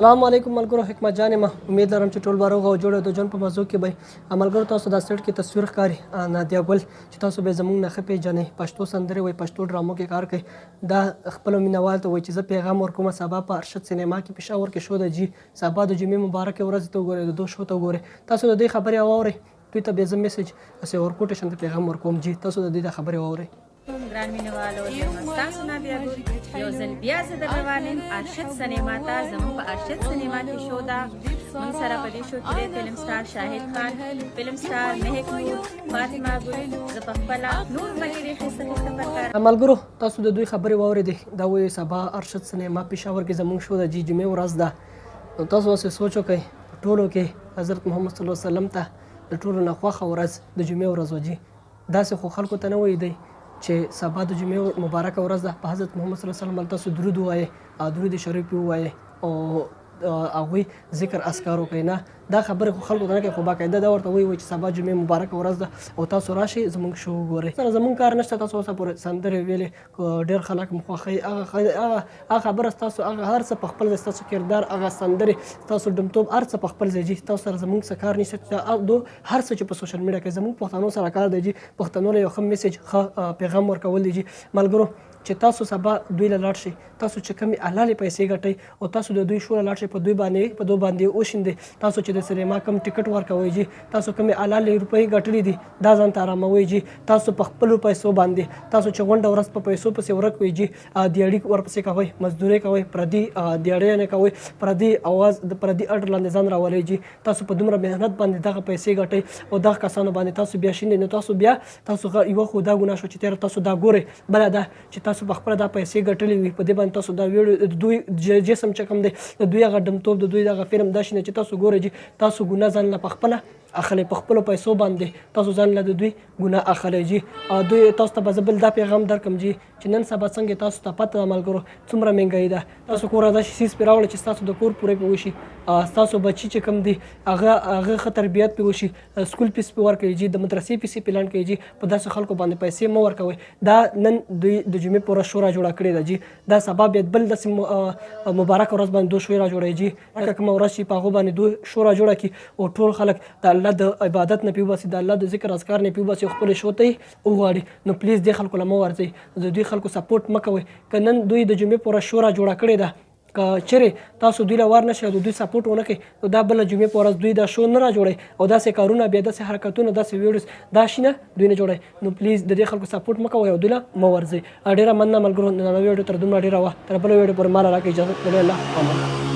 السلام علیکم ملګرو، حکمت جان یم. امید لرم چې ټول به روغ او جوړ د ژوند په مزو کې به ملګرو تاسو دا سټ کې تصویر ښکاري نادیه ګل چې تاسو به زموږ نه ښه پیژنئ. پښتو سندرې وایي، پښتو ډرامو کې کار کوي. دا خپلو مینوال ته وایي چې زه پیغام ورکوم سبا په ارشد سینما کې پېښور کې شو د جي سبا د جمعې مبارکې ورځې ته وګورئ، د دو شو ته وګورئ. تاسو د دې خبرې واورئ. دوی ته بیا زه میسج هسې ورکوټیشن ته پیغام ورکوم. جي تاسو د دې د خبرې واورئ. ګران مینوالو، زه ستاسو نادیه ګل یو ځل بیا زه در روان یم ارشد سینما ته. زموږ په ارشد سینما کې شو ده. موږ سره په دې شو کې دی فلم سټار شاهد خان، فلم سټار مهک نور، فاطمه ګل، زه په خپله نور ملګري ښایسته ښایسته فنکار. ملګرو تاسو د دوی خبرې واورېدې. دا وایي سبا ارشد سینما پېښور کې زموږ شو د جي جمعې ورځ ده. نو تاسو اوس سوچ وکئ په ټولو کې حضرت محمد صلی الله علیه وسلم ته د ټولو نه خوښه ورځ د جمعې ورځ وه. جي داسې خو خلکو ته نه وایي دی چې سبا د جمعې مبارکه ورځ ده، په حضرت محمد صلی الله علیه وسلم باندې تاسو درود ووایئ، درود شریف ووایئ او هغوی ذکر اذکار وکړئ. نه دا خبرې خو خلکو ته نه کوي، خو باقاعده دا ورته وایي چې سبا جمعې مبارکه ورځ ده او تاسو راشئ زموږ شو وګورئ. سره زموږ کار نشته. تاسو اوسه پورې سندرې ویلې، ډېر خلک مو خوښوي. هغه خبره ستاسو، هغه هر څه په خپل ځای، ستاسو کردار، هغه سندرې، ستاسو ډمتوب، هر څه په خپل ځای. جي تاسو سره زموږ څه کار نشته. هر څه چې په سوشل میډیا کې زموږ پښتنو سره کار دی. جي پښتنو له یو ښه میسج، ښه پیغام ورکول دی. جي ملګرو چې تاسو سبا دوی له لاړ شئ، تاسو چې کومې حلالې پیسې ګټئ او تاسو د دوی شو له لاړ شئ، په دوی باندې وشیندئ. تاسو چې د سینما کم ټکټ ورکوئ، جي تاسو کومې حلالې روپۍ ګټلې دي دا ځان ته اراموئ. جي تاسو په خپلو پیسو باندې تاسو چې غونډه ورځ په پیسو پسې ورک وئ، جي دیاړي ورپسې کوئ، مزدورۍ کوئ، پردي دیاړۍ نه کوئ، پردي اواز د پردي اډر لاندې ځان راولئ. جي تاسو په دومره محنت باندې دغه پیسې ګټئ او دغه کسانو باندې تاسو بیا شیندئ. نو تاسو یوه خو دا ګناه شو چې تېره تاسو دا ګورئ، بله دا چې تاسو په خپله دا پیسې ګټلې وي، په دې باندې تاسو دا ویډیو دوی جسم چې کوم دی د دوی هغه ډمتوب، د دوی دغه فلم دا شي نه چې تاسو ګورئ. جي تاسو ګناه ځان له پخپله اخلئ، په خپلو پیسو باندې تاسو ځان له د دوی ګناه اخلئ. جي دوی تاسو ته به زه بل دا پیغام درکړم جي چې نن سبا څنګه تاسو ته پته ده ملګرو څومره مهنګایي ده. تاسو کور داسې څیز پرې راوړئ چې ستاسو د کور پوره پرې وشي، ستاسو بچي چې کوم دي هغه ښه تربیت پرې وشي، سکول فیس پرې ورکوئ. جي د مدرسې پیسې پرې لنډ کړئ. جي په داسې خلکو باندې پیسې مه ورکوئ. دا نن دوی د جمعې پوره شو را جوړه کړې ده. جي دا سبا بیا بل داسې مبارکه ورځ باندې دوی شو را جوړوي. جي هغه کومه ورځ چې په هغو باندې دوی شو را جوړه کړي او ټول خلک د الله د عبادت نه پیوباسي، د الله د ذکر اذکار نه پیوباسي او خپلې شو ته یې وغواړي. نو پلیز دې خلکو له مه ورځئ، د دوی خلکو سپورټ مه کوئ. که نن دوی د جمعې پوره شو را جوړه کړې ده، که چیرې تاسو دوی له ور نه شئ او د دوی سپورټ ونه کوئ، نو دا بله جمعې په ورځ دوی دا شو نه را جوړوي او داسې کارونه، بیا داسې حرکتونه، داسې ویډیوز دا شي نه دوی نه جوړوي. نو پلیز د دې خلکو سپورټ مه کوئ او دوی له مه ورځئ. ډېره مننه ملګرو، نننۍ ویډیو تر دومره ډېره وه. تر بله ویډیو پورې ما له راکړئ اجازه. د الله امان.